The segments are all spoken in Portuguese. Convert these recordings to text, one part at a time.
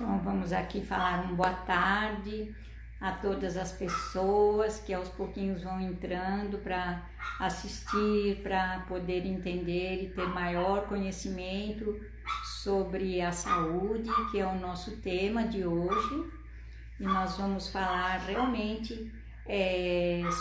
Então vamos aqui falar boa tarde a todas as pessoas que aos pouquinhos vão entrando para assistir, para poder entender e ter maior conhecimento sobre a saúde, que é o nosso tema de hoje. E nós vamos falar realmente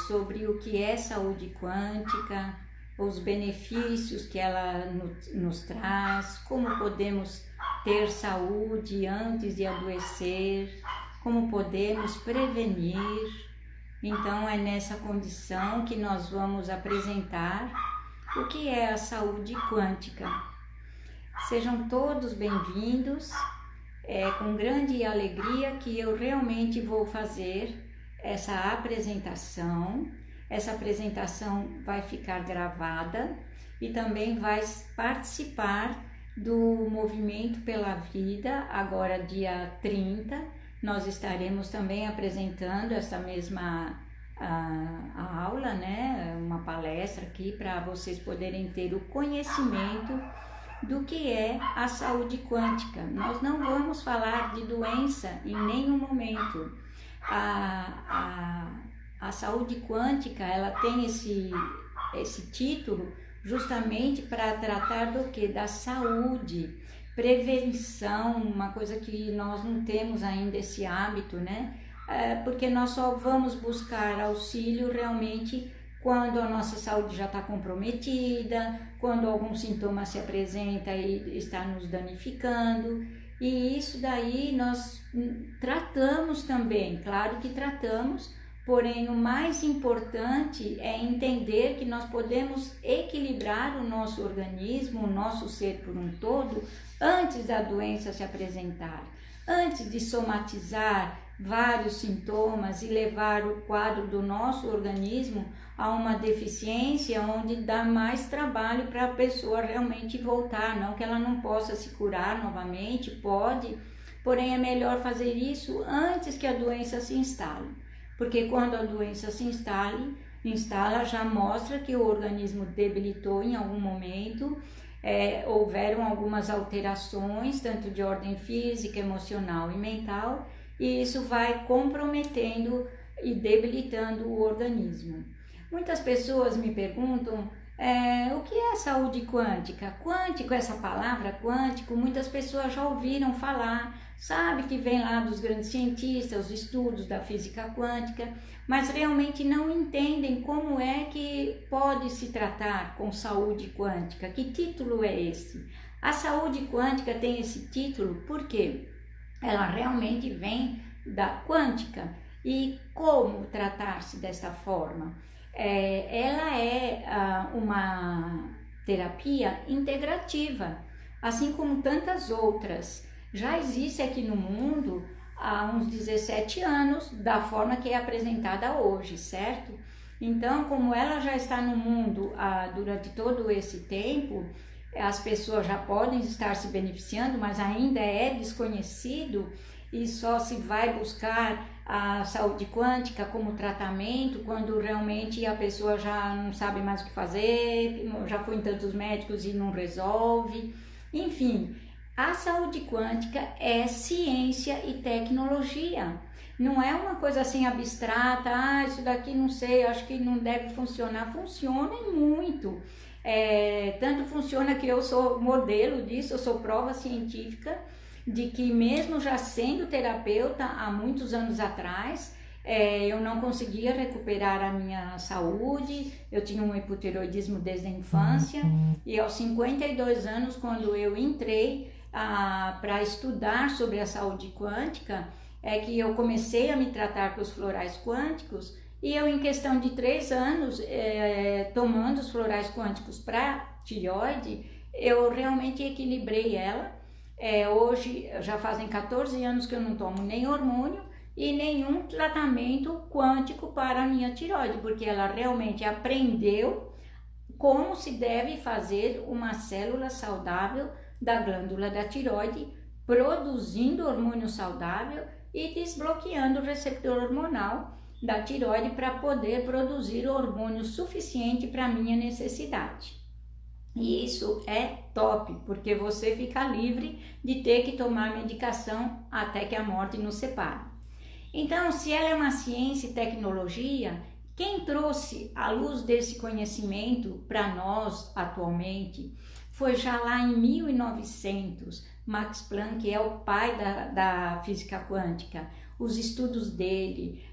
sobre o que é saúde quântica, os benefícios que ela nos traz, como podemos ter saúde antes de adoecer, como podemos prevenir. Então é nessa condição que nós vamos apresentar o que é a saúde quântica. Sejam todos bem-vindos, com grande alegria que eu realmente vou fazer essa apresentação. Essa apresentação vai ficar gravada e também vai participar do Movimento pela Vida, agora dia 30. Nós estaremos também apresentando essa mesma a aula, né? Uma palestra aqui para vocês poderem ter o conhecimento do que é a saúde quântica. Nós não vamos falar de doença em nenhum momento. A saúde quântica, ela tem esse título justamente para tratar do que? Da saúde, prevenção, uma coisa que nós não temos ainda esse hábito, né? Porque nós só vamos buscar auxílio realmente quando a nossa saúde já está comprometida, quando algum sintoma se apresenta e está nos danificando. E isso daí nós tratamos também, claro que tratamos, porém o mais importante é entender que nós podemos equilibrar o nosso organismo, o nosso ser por um todo, antes da doença se apresentar, antes de somatizar vários sintomas e levar o quadro do nosso organismo a uma deficiência onde dá mais trabalho para a pessoa realmente voltar, não que ela não possa se curar novamente, pode, porém é melhor fazer isso antes que a doença se instale, porque quando a doença se instala já mostra que o organismo debilitou em algum momento, houveram algumas alterações, tanto de ordem física, emocional e mental, e isso vai comprometendo e debilitando o organismo. Muitas pessoas me perguntam o que é saúde quântica? Quântico, essa palavra quântico, muitas pessoas já ouviram falar, sabe que vem lá dos grandes cientistas, os estudos da física quântica, mas realmente não entendem como é que pode se tratar com saúde quântica. Que título é esse? A saúde quântica tem esse título porque ela realmente vem da quântica. E como tratar-se desta forma? Ela é uma terapia integrativa, assim como tantas outras. Já existe aqui no mundo há uns 17 anos, da forma que é apresentada hoje, certo? Então, como ela já está no mundo durante todo esse tempo, as pessoas já podem estar se beneficiando, mas ainda é desconhecido e só se vai buscar a saúde quântica como tratamento quando realmente a pessoa já não sabe mais o que fazer, já foi em tantos médicos e não resolve. Enfim, a saúde quântica é ciência e tecnologia. Não é uma coisa assim abstrata, isso daqui não sei, acho que não deve funcionar. Funciona e muito. Tanto funciona que eu sou modelo disso, eu sou prova científica de que mesmo já sendo terapeuta há muitos anos atrás, eu não conseguia recuperar a minha saúde, eu tinha um hipotireoidismo desde a infância e aos 52 anos, quando eu entrei para estudar sobre a saúde quântica, é que eu comecei a me tratar com os florais quânticos e eu, em questão de 3 anos, tomando os florais quânticos para tireoide, eu realmente equilibrei ela. Hoje já fazem 14 anos que eu não tomo nem hormônio e nenhum tratamento quântico para a minha tireoide, porque ela realmente aprendeu como se deve fazer uma célula saudável da glândula da tireoide, produzindo hormônio saudável e desbloqueando o receptor hormonal da tireoide para poder produzir o hormônio suficiente para a minha necessidade. E isso é top, porque você fica livre de ter que tomar medicação até que a morte nos separe. Então, se ela é uma ciência e tecnologia, quem trouxe a luz desse conhecimento para nós atualmente foi já lá em 1900. Max Planck é o pai da física quântica. Os estudos dele,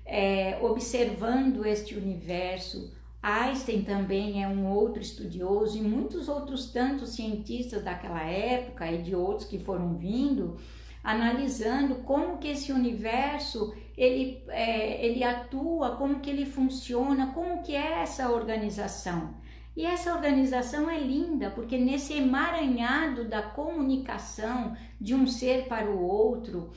observando este universo. Einstein também é um outro estudioso e muitos outros tantos cientistas daquela época e de outros que foram vindo, analisando como que esse universo ele atua, como que ele funciona, como que é essa organização. E essa organização é linda, porque nesse emaranhado da comunicação de um ser para o outro,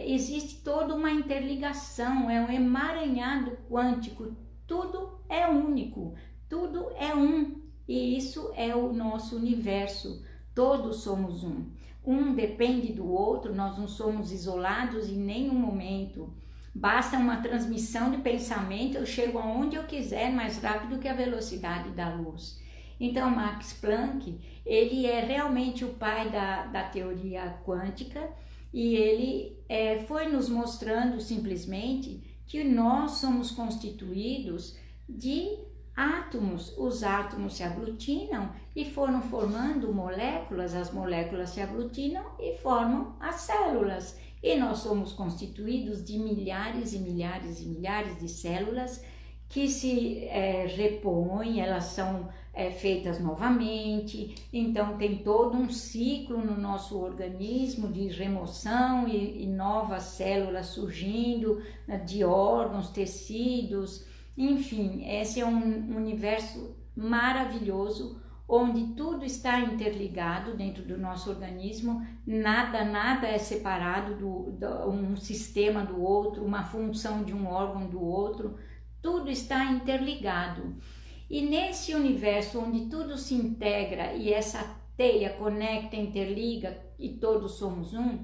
existe toda uma interligação, é um emaranhado quântico, tudo é único, tudo é um, e isso é o nosso universo, todos somos um. Um depende do outro, nós não somos isolados em nenhum momento. Basta uma transmissão de pensamento, eu chego aonde eu quiser, mais rápido que a velocidade da luz. Então, Max Planck, ele é realmente o pai da teoria quântica e ele foi nos mostrando simplesmente que nós somos constituídos de átomos. Os átomos se aglutinam e foram formando moléculas, as moléculas se aglutinam e formam as células. E nós somos constituídos de milhares e milhares e milhares de células que se repõem, elas são feitas novamente, então tem todo um ciclo no nosso organismo de remoção e novas células surgindo, de órgãos, tecidos, enfim, esse é um universo maravilhoso, onde tudo está interligado dentro do nosso organismo, nada é separado um sistema do outro, uma função de um órgão do outro, tudo está interligado. E nesse universo onde tudo se integra e essa teia conecta, interliga e todos somos um,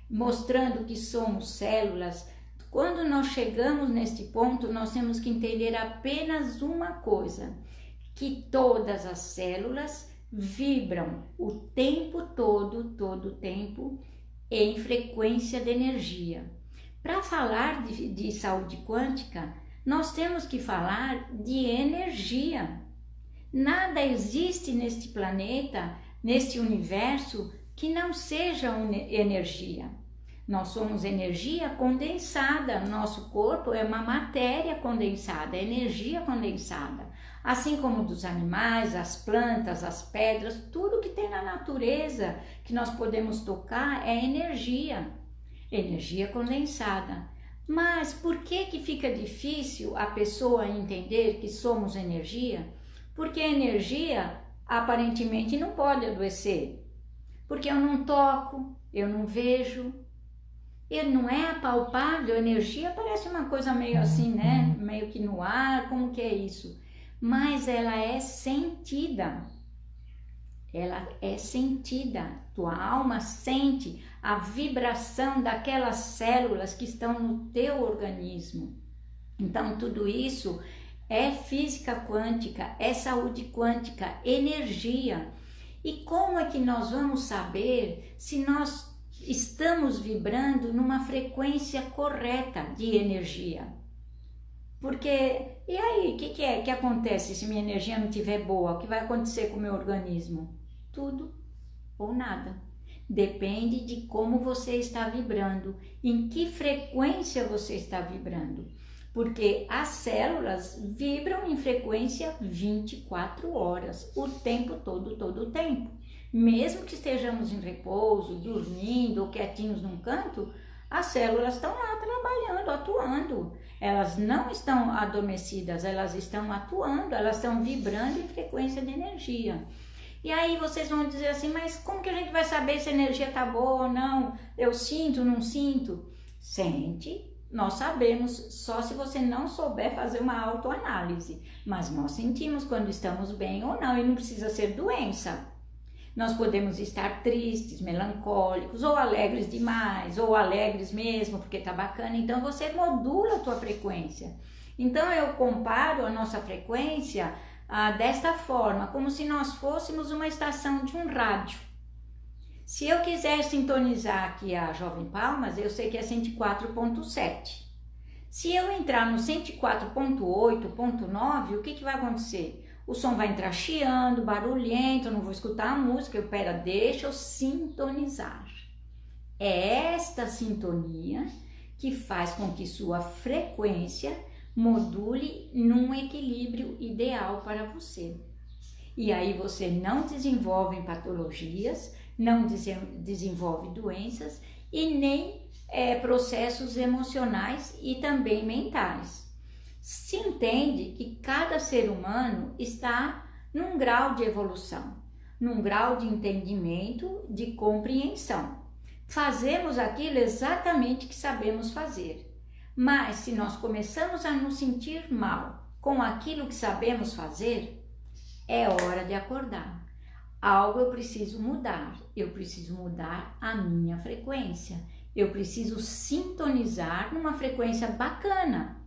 mostrando que somos células, quando nós chegamos neste ponto, nós temos que entender apenas uma coisa, que todas as células vibram o tempo todo o tempo, em frequência de energia. Para falar de saúde quântica, nós temos que falar de energia. Nada existe neste planeta, neste universo, que não seja energia. Nós somos energia condensada, nosso corpo é uma matéria condensada, energia condensada. Assim como dos animais, as plantas, as pedras, tudo que tem na natureza que nós podemos tocar é energia condensada. Mas por que fica difícil a pessoa entender que somos energia? Porque a energia aparentemente não pode adoecer, porque eu não toco, eu não vejo, ele não é apalpável. A energia parece uma coisa meio assim, né? Meio que no ar, como que é isso? Mas ela é sentida. Ela é sentida. Tua alma sente a vibração daquelas células que estão no teu organismo. Então, tudo isso é física quântica, é saúde quântica, energia. E como é que nós vamos saber se nós estamos vibrando numa frequência correta de energia? Porque, e aí, o que acontece se minha energia não estiver boa? O que vai acontecer com o meu organismo? Tudo ou nada. Depende de como você está vibrando, em que frequência você está vibrando. Porque as células vibram em frequência 24 horas, o tempo todo o tempo. Mesmo que estejamos em repouso, dormindo ou quietinhos num canto, as células estão lá trabalhando, atuando. Elas não estão adormecidas, elas estão atuando, elas estão vibrando em frequência de energia. E aí vocês vão dizer assim, mas como que a gente vai saber se a energia está boa ou não? Eu sinto, não sinto? Sente, nós sabemos, só se você não souber fazer uma autoanálise. Mas nós sentimos quando estamos bem ou não, e não precisa ser doença. Nós podemos estar tristes, melancólicos, ou alegres demais, ou alegres mesmo, porque tá bacana. Então, você modula a tua frequência. Então, eu comparo a nossa frequência desta forma, como se nós fôssemos uma estação de um rádio. Se eu quiser sintonizar aqui a Jovem Palmas, eu sei que é 104.7. Se eu entrar no 104.8.9, o que vai acontecer? O som vai entrar chiando, barulhento, eu não vou escutar a música, deixa eu sintonizar. É esta sintonia que faz com que sua frequência module num equilíbrio ideal para você. E aí você não desenvolve patologias, não desenvolve doenças e nem processos emocionais e também mentais. Se entende que cada ser humano está num grau de evolução, num grau de entendimento, de compreensão. Fazemos aquilo exatamente que sabemos fazer. Mas se nós começamos a nos sentir mal com aquilo que sabemos fazer, é hora de acordar. Algo eu preciso mudar a minha frequência, eu preciso sintonizar numa frequência bacana.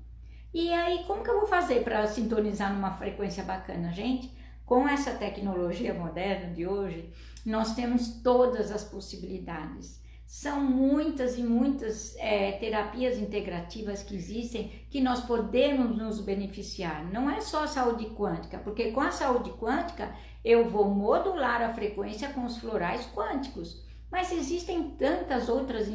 E aí, como que eu vou fazer para sintonizar numa frequência bacana, gente? Com essa tecnologia moderna de hoje, nós temos todas as possibilidades. São muitas e muitas terapias integrativas que existem que nós podemos nos beneficiar. Não é só a saúde quântica, porque com a saúde quântica eu vou modular a frequência com os florais quânticos. Mas existem tantas outras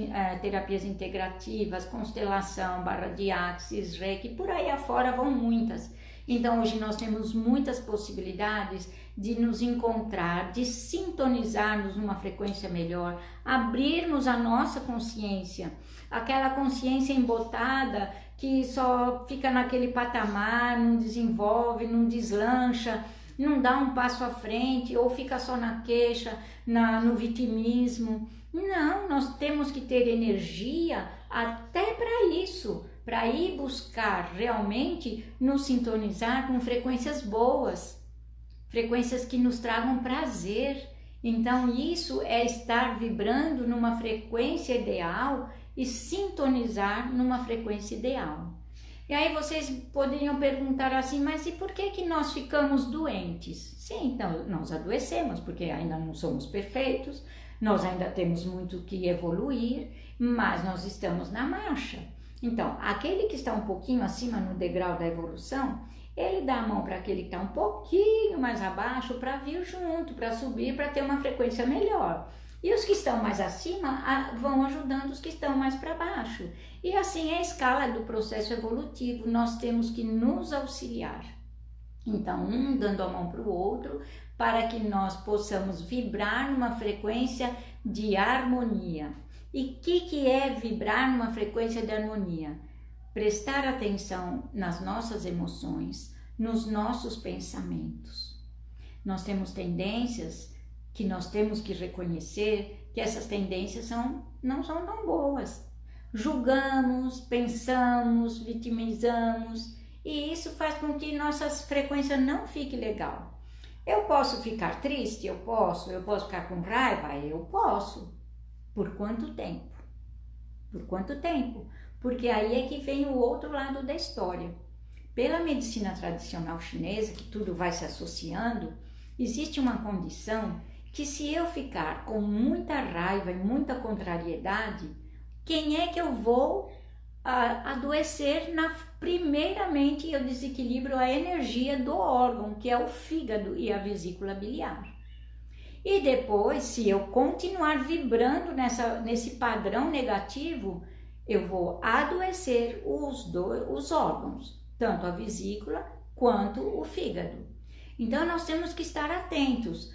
terapias integrativas, constelação, barra de axis, reiki, por aí afora vão muitas. Então hoje nós temos muitas possibilidades de nos encontrar, de sintonizarmos numa frequência melhor, abrirmos a nossa consciência, aquela consciência embotada que só fica naquele patamar, não desenvolve, não deslancha, não dá um passo à frente ou fica só na queixa, no vitimismo. Não, nós temos que ter energia até para isso, para ir buscar realmente nos sintonizar com frequências boas, frequências que nos tragam prazer. Então isso é estar vibrando numa frequência ideal e sintonizar numa frequência ideal. E aí vocês poderiam perguntar assim, mas e por que nós ficamos doentes? Sim, então nós adoecemos, porque ainda não somos perfeitos, nós ainda temos muito que evoluir, mas nós estamos na marcha. Então, aquele que está um pouquinho acima no degrau da evolução, ele dá a mão para aquele que está um pouquinho mais abaixo para vir junto, para subir, para ter uma frequência melhor. E os que estão mais acima vão ajudando os que estão mais para baixo. E assim é a escala do processo evolutivo, nós temos que nos auxiliar. Então, um dando a mão para o outro, para que nós possamos vibrar numa frequência de harmonia. E o que é vibrar numa frequência de harmonia? Prestar atenção nas nossas emoções, nos nossos pensamentos. Nós temos tendências que nós temos que reconhecer que essas tendências não são tão boas. Julgamos, pensamos, vitimizamos e isso faz com que nossa frequência não fique legal. Eu posso ficar triste? Eu posso ficar com raiva? Eu posso. Por quanto tempo? Por quanto tempo? Porque aí é que vem o outro lado da história. Pela medicina tradicional chinesa, que tudo vai se associando, existe uma condição que se eu ficar com muita raiva e muita contrariedade, quem é que eu vou adoecer? Primeiramente, eu desequilibro a energia do órgão, que é o fígado e a vesícula biliar. E depois, se eu continuar vibrando nesse padrão negativo, eu vou adoecer os órgãos, tanto a vesícula quanto o fígado. Então, nós temos que estar atentos.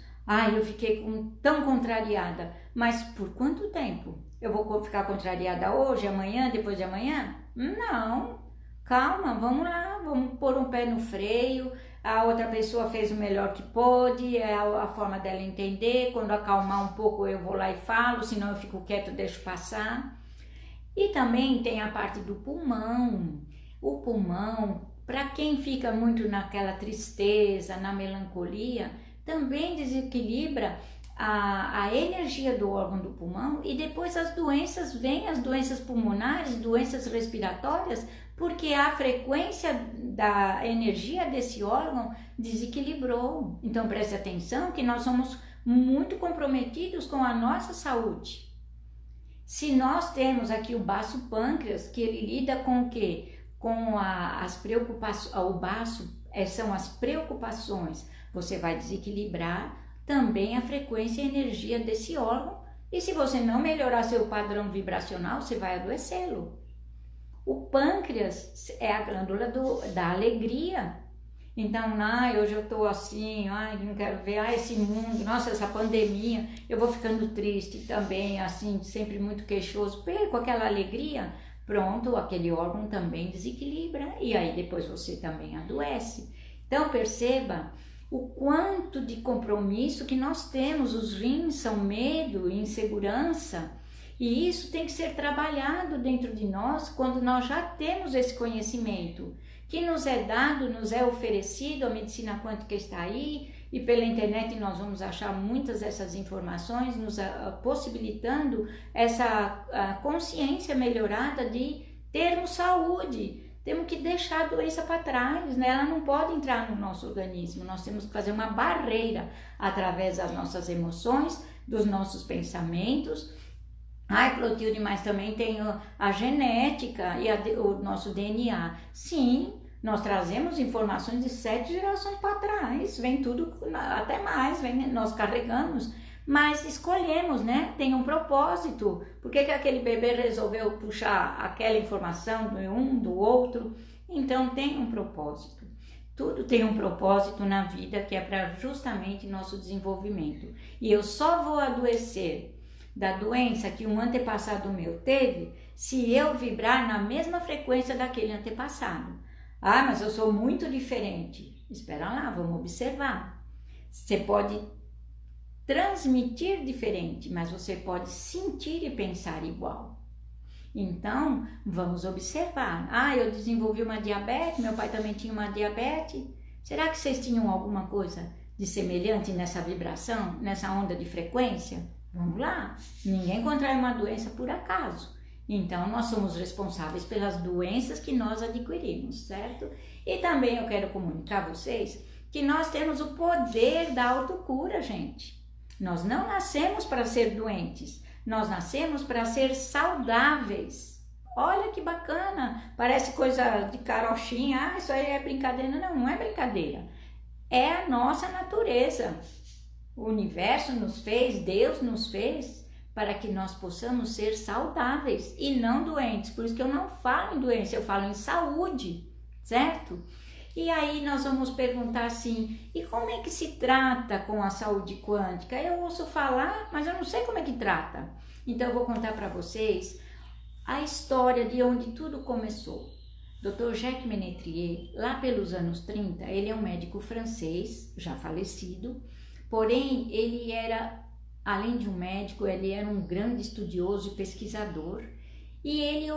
Eu fiquei tão contrariada, mas por quanto tempo? Eu vou ficar contrariada hoje, amanhã, depois de amanhã? Não, calma, vamos lá, vamos pôr um pé no freio. A outra pessoa fez o melhor que pôde, é a forma dela entender. Quando acalmar um pouco eu vou lá e falo, senão eu fico quieto, deixo passar. E também tem a parte do pulmão. O pulmão, para quem fica muito naquela tristeza, na melancolia, também desequilibra a energia do órgão do pulmão e depois as doenças vêm, as doenças pulmonares, doenças respiratórias, Porque a frequência da energia desse órgão desequilibrou. Então preste atenção que nós somos muito comprometidos com a nossa saúde. Se nós temos aqui o baço pâncreas, que ele lida com o quê? Com as preocupações, o baço são as preocupações. Você vai desequilibrar também a frequência e energia desse órgão. E se você não melhorar seu padrão vibracional, você vai adoecê-lo. O pâncreas é a glândula da alegria. Então, hoje eu tô assim, não quero ver, esse mundo, nossa, essa pandemia, eu vou ficando triste também, assim, sempre muito queixoso, perco aquela alegria, pronto, aquele órgão também desequilibra e aí depois você também adoece. Então, perceba o quanto de compromisso que nós temos, os rins são medo, insegurança, e isso tem que ser trabalhado dentro de nós quando nós já temos esse conhecimento que nos é dado, nos é oferecido, a medicina quântica está aí e pela internet nós vamos achar muitas dessas informações nos possibilitando essa consciência melhorada de termos saúde. Temos que deixar a doença para trás, né? Ela não pode entrar no nosso organismo, nós temos que fazer uma barreira através das nossas emoções, dos nossos pensamentos. Clotilde, mas também tem a genética e o nosso DNA. Sim, nós trazemos informações de 7 gerações para trás, vem tudo, até mais, nós carregamos, mas escolhemos, né? Tem um propósito. Por que aquele bebê resolveu puxar aquela informação do um, do outro? Então tem um propósito. Tudo tem um propósito na vida que é para justamente nosso desenvolvimento. E eu só vou adoecer da doença que um antepassado meu teve, se eu vibrar na mesma frequência daquele antepassado. Mas eu sou muito diferente. Espera lá, vamos observar. Você pode transmitir diferente, mas você pode sentir e pensar igual. Então, vamos observar. Eu desenvolvi uma diabetes, meu pai também tinha uma diabetes. Será que vocês tinham alguma coisa de semelhante nessa vibração, nessa onda de frequência? Vamos lá, ninguém contrai uma doença por acaso. Então, nós somos responsáveis pelas doenças que nós adquirimos, certo? E também eu quero comunicar a vocês que nós temos o poder da autocura, gente. Nós não nascemos para ser doentes, nós nascemos para ser saudáveis. Olha que bacana, parece coisa de carochinha, isso aí é brincadeira. Não, não é brincadeira. É a nossa natureza. O universo nos fez, Deus nos fez para que nós possamos ser saudáveis e não doentes. Por isso que eu não falo em doença, eu falo em saúde, certo? E aí nós vamos perguntar assim, e como é que se trata com a saúde quântica? Eu ouço falar, mas eu não sei como é que trata. Então eu vou contar para vocês a história de onde tudo começou. Dr. Jacques Ménétrier, lá pelos anos 30, ele é um médico francês, já falecido, porém ele era, além de um médico, ele era um grande estudioso e pesquisador, e ele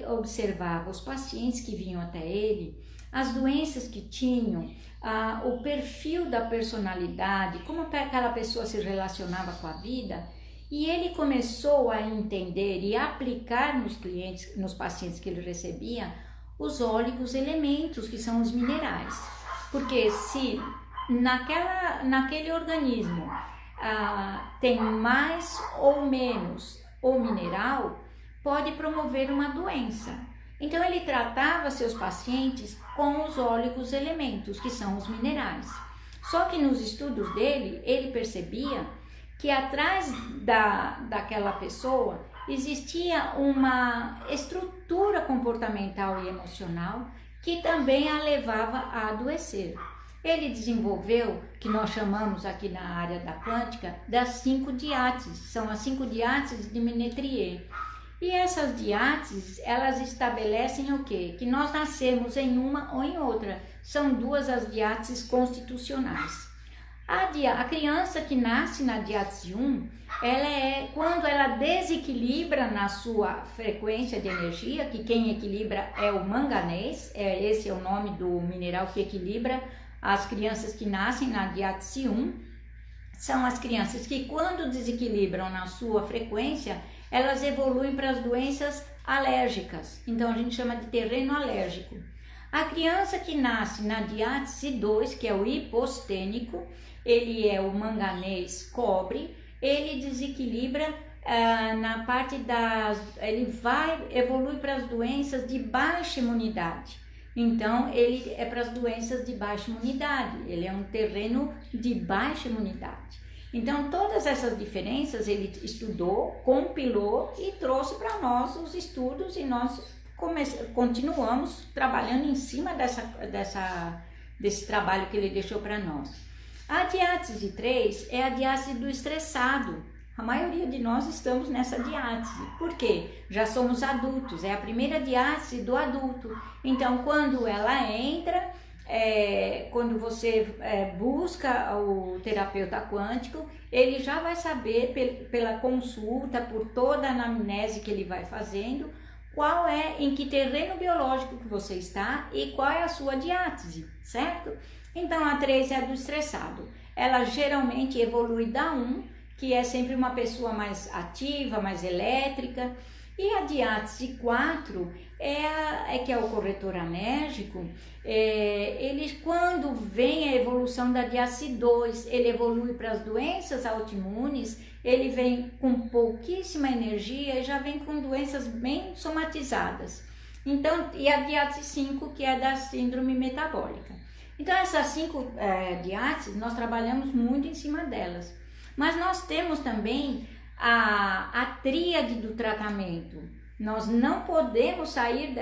observava os pacientes que vinham até ele, as doenças que tinham, o perfil da personalidade, como aquela pessoa se relacionava com a vida, e ele começou a entender e aplicar nos clientes, nos pacientes que ele recebia, os óleos elementos, que são os minerais. Porque se naquele organismo tem mais ou menos o mineral, pode promover uma doença. Então ele tratava seus pacientes com os óleos elementos, que são os minerais. Só que nos estudos dele, ele percebia que atrás daquela pessoa existia uma estrutura comportamental e emocional que também a levava a adoecer. Ele desenvolveu, que nós chamamos aqui na área da quântica, das 5 diáteses, são as 5 diáteses de Ménétrier. E essas diáteses, elas estabelecem o quê? Que nós nascemos em uma ou em outra. São 2 as diáteses constitucionais. A criança que nasce na diátese 1, quando ela desequilibra na sua frequência de energia, que quem equilibra é o manganês, esse é o nome do mineral que equilibra as crianças que nascem na diátese 1, são as crianças que quando desequilibram na sua frequência, elas evoluem para as doenças alérgicas. Então a gente chama de terreno alérgico. A criança que nasce na diátese 2, que é o hipostênico, ele é o manganês cobre, ele desequilibra na parte ele vai evoluir para as doenças de baixa imunidade. Então ele é para as doenças de baixa imunidade, ele é um terreno de baixa imunidade. Então todas essas diferenças ele estudou, compilou e trouxe para nós os estudos, e nós continuamos trabalhando em cima desse trabalho que ele deixou para nós. A diátese 3 é a diátese do estressado. A maioria de nós estamos nessa diátese. Por quê? Já somos adultos, é a primeira diátese do adulto. Então, quando ela entra, quando você busca o terapeuta quântico, ele já vai saber, pela consulta, por toda a anamnese que ele vai fazendo, em que terreno biológico que você está e qual é a sua diátese, certo? Então, a 3 é a do estressado. Ela geralmente evolui da 1, que é sempre uma pessoa mais ativa, mais elétrica. E a diátese 4 que é o corretor anérgico. Ele, quando vem a evolução da diátese 2, ele evolui para as doenças autoimunes, ele vem com pouquíssima energia e já vem com doenças bem somatizadas. Então, e a diátese 5, que é da síndrome metabólica. Então, essas 5 diáteses, nós trabalhamos muito em cima delas. Mas nós temos também a tríade do tratamento. Nós não podemos sair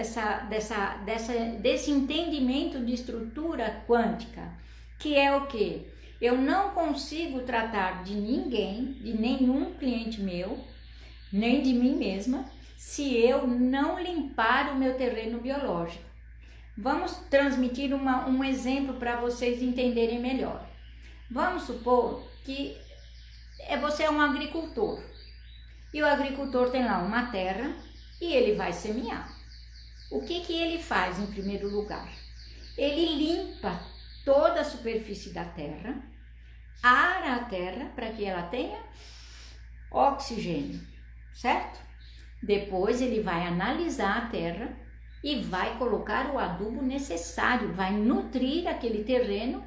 desse entendimento de estrutura quântica, que é o quê? Eu não consigo tratar de ninguém, de nenhum cliente meu, nem de mim mesma, se eu não limpar o meu terreno biológico. Vamos transmitir um exemplo para vocês entenderem melhor. Vamos supor que você é um agricultor, e o agricultor tem lá uma terra e ele vai semear. O que ele faz em primeiro lugar? Ele limpa toda a superfície da terra, ara a terra para que ela tenha oxigênio, certo? Depois ele vai analisar a terra e vai colocar o adubo necessário, vai nutrir aquele terreno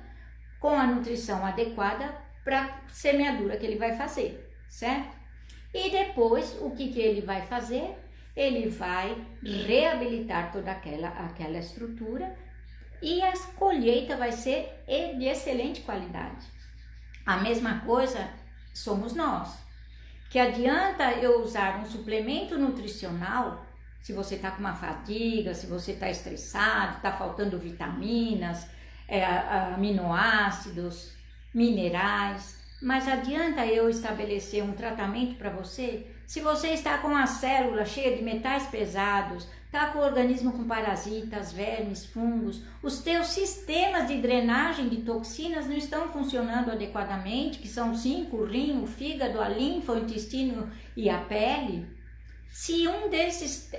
com a nutrição adequada para a semeadura que ele vai fazer, certo? E depois, o que ele vai fazer? Ele vai reabilitar toda aquela estrutura e a colheita vai ser de excelente qualidade. A mesma coisa somos nós. Que adianta eu usar um suplemento nutricional se você está com uma fadiga, se você está estressado, está faltando vitaminas, aminoácidos, minerais, mas adianta eu estabelecer um tratamento para você se você está com a célula cheia de metais pesados, está com o organismo com parasitas, vermes, fungos, os teus sistemas de drenagem de toxinas não estão funcionando adequadamente, que são 5, o rim, o fígado, a linfa, o intestino e a pele. Se um desses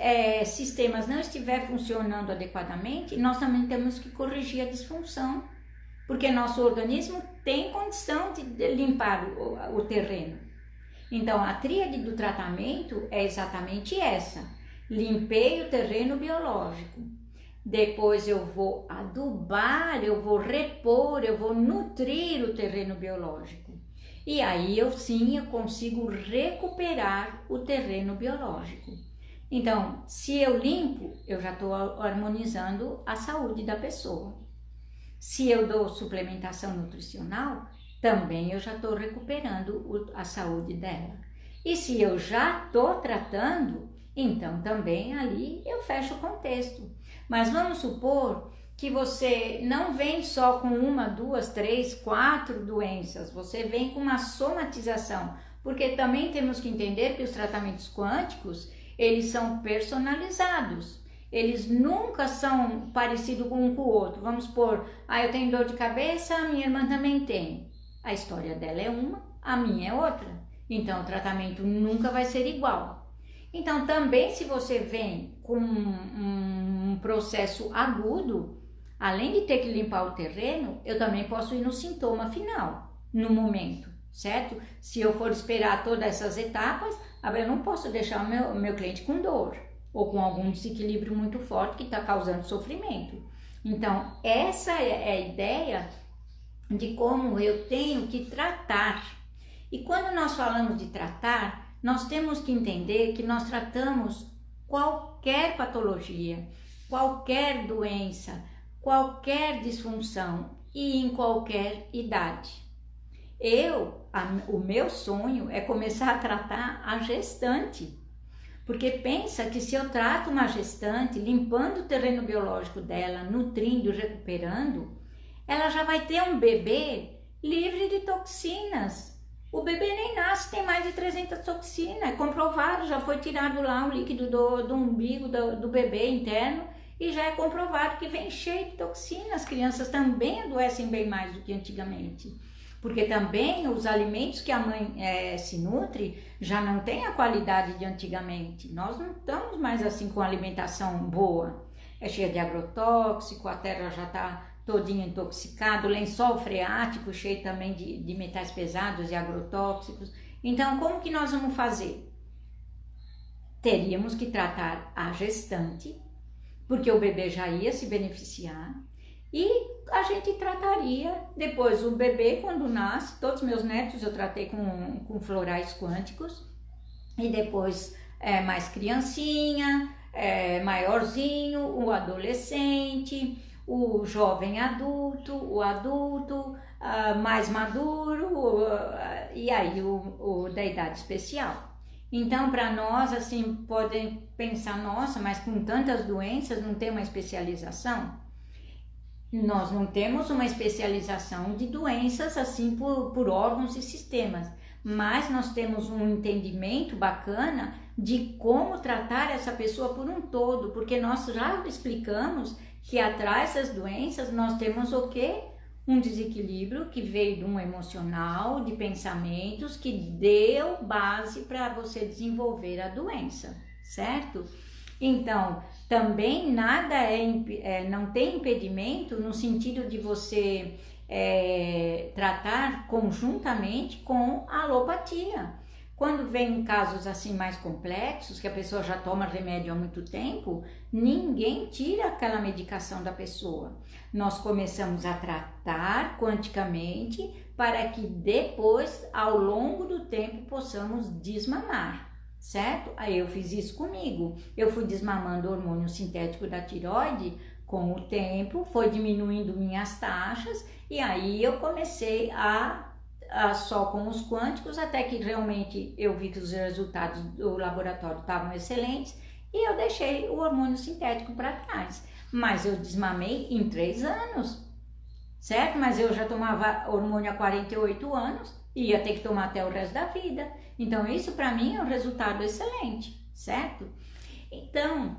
sistemas não estiver funcionando adequadamente, nós também temos que corrigir a disfunção, porque nosso organismo tem condição de limpar o terreno. Então, a tríade do tratamento é exatamente essa. Limpei o terreno biológico. Depois eu vou adubar, eu vou repor, eu vou nutrir o terreno biológico. E aí eu consigo recuperar o terreno biológico. Então, se eu limpo, eu já estou harmonizando a saúde da pessoa. Se eu dou suplementação nutricional, também eu já estou recuperando a saúde dela. E se eu já estou tratando, então também ali eu fecho o contexto. Mas vamos supor que você não vem só com 1, 2, 3, 4 doenças, você vem com uma somatização, porque também temos que entender que os tratamentos quânticos, eles são personalizados. Eles nunca são parecidos um com o outro. Vamos supor, eu tenho dor de cabeça, a minha irmã também tem. A história dela é uma, a minha é outra. Então, o tratamento nunca vai ser igual. Então, também se você vem com um processo agudo, além de ter que limpar o terreno, eu também posso ir no sintoma final, no momento, certo? Se eu for esperar todas essas etapas, Agora, eu não posso deixar o meu cliente com dor ou com algum desequilíbrio muito forte que está causando sofrimento. Então, essa é a ideia de como eu tenho que tratar. E quando nós falamos de tratar, nós temos que entender que nós tratamos qualquer patologia, qualquer doença, qualquer disfunção e em qualquer idade. O meu sonho é começar a tratar a gestante, porque pensa que se eu trato uma gestante, limpando o terreno biológico dela, nutrindo, recuperando, ela já vai ter um bebê livre de toxinas. O bebê nem nasce, tem mais de 300 toxinas, é comprovado, já foi tirado lá o líquido do umbigo do bebê interno e já é comprovado que vem cheio de toxinas. As crianças também adoecem bem mais do que antigamente, porque também os alimentos que a mãe se nutre já não tem a qualidade de antigamente. Nós não estamos mais assim com alimentação boa, é cheia de agrotóxico, a terra já está todinho intoxicado, lençol freático cheio também de metais pesados e agrotóxicos. Então, como que nós vamos fazer? Teríamos que tratar a gestante, porque o bebê já ia se beneficiar, e a gente trataria depois o bebê quando nasce. Todos os meus netos eu tratei com florais quânticos, e depois mais criancinha, maiorzinho, o adolescente, o jovem adulto, o adulto mais maduro, e aí o da idade especial. Então, para nós, assim, podem pensar, nossa, mas com tantas doenças não tem uma especialização? Nós não temos uma especialização de doenças, assim, por órgãos e sistemas, mas nós temos um entendimento bacana de como tratar essa pessoa por um todo, porque nós já explicamos que atrás das doenças nós temos o quê? Um desequilíbrio que veio de um emocional, de pensamentos, que deu base para você desenvolver a doença, certo? Então, também nada não tem impedimento no sentido de você tratar conjuntamente com a alopatia. Quando vem casos assim mais complexos, que a pessoa já toma remédio há muito tempo, ninguém tira aquela medicação da pessoa. Nós começamos a tratar quanticamente para que depois, ao longo do tempo, possamos desmamar, certo? Aí eu fiz isso comigo. Eu fui desmamando o hormônio sintético da tireoide com o tempo, foi diminuindo minhas taxas e aí eu comecei só com os quânticos, até que realmente eu vi que os resultados do laboratório estavam excelentes e eu deixei o hormônio sintético para trás. Mas eu desmamei em 3 anos, certo? Mas eu já tomava hormônio há 48 anos e ia ter que tomar até o resto da vida. Então isso para mim é um resultado excelente, certo? Então,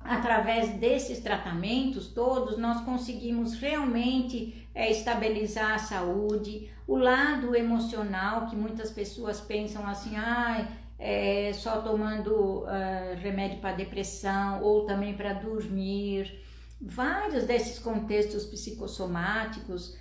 através desses tratamentos todos, nós conseguimos realmente estabilizar a saúde, o lado emocional, que muitas pessoas pensam assim, só tomando remédio para depressão ou também para dormir. Vários desses contextos psicossomáticos,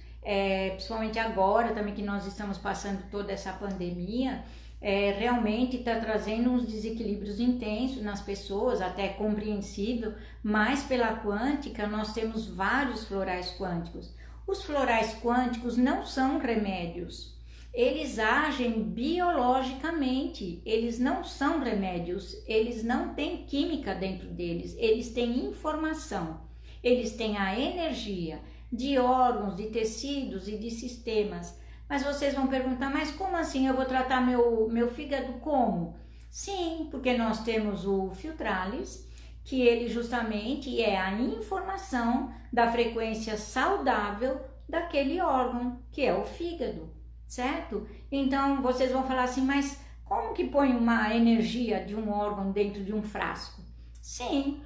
principalmente agora também que nós estamos passando toda essa pandemia, realmente está trazendo uns desequilíbrios intensos nas pessoas, até compreensível, mas pela quântica nós temos vários florais quânticos. Os florais quânticos não são remédios, eles agem biologicamente, eles não são remédios, eles não têm química dentro deles, eles têm informação, eles têm a energia de órgãos, de tecidos e de sistemas. Mas vocês vão perguntar, mas como assim eu vou tratar meu fígado como? Sim, porque nós temos o Filtralis, que ele justamente é a informação da frequência saudável daquele órgão, que é o fígado, certo? Então vocês vão falar assim, mas como que põe uma energia de um órgão dentro de um frasco? Sim,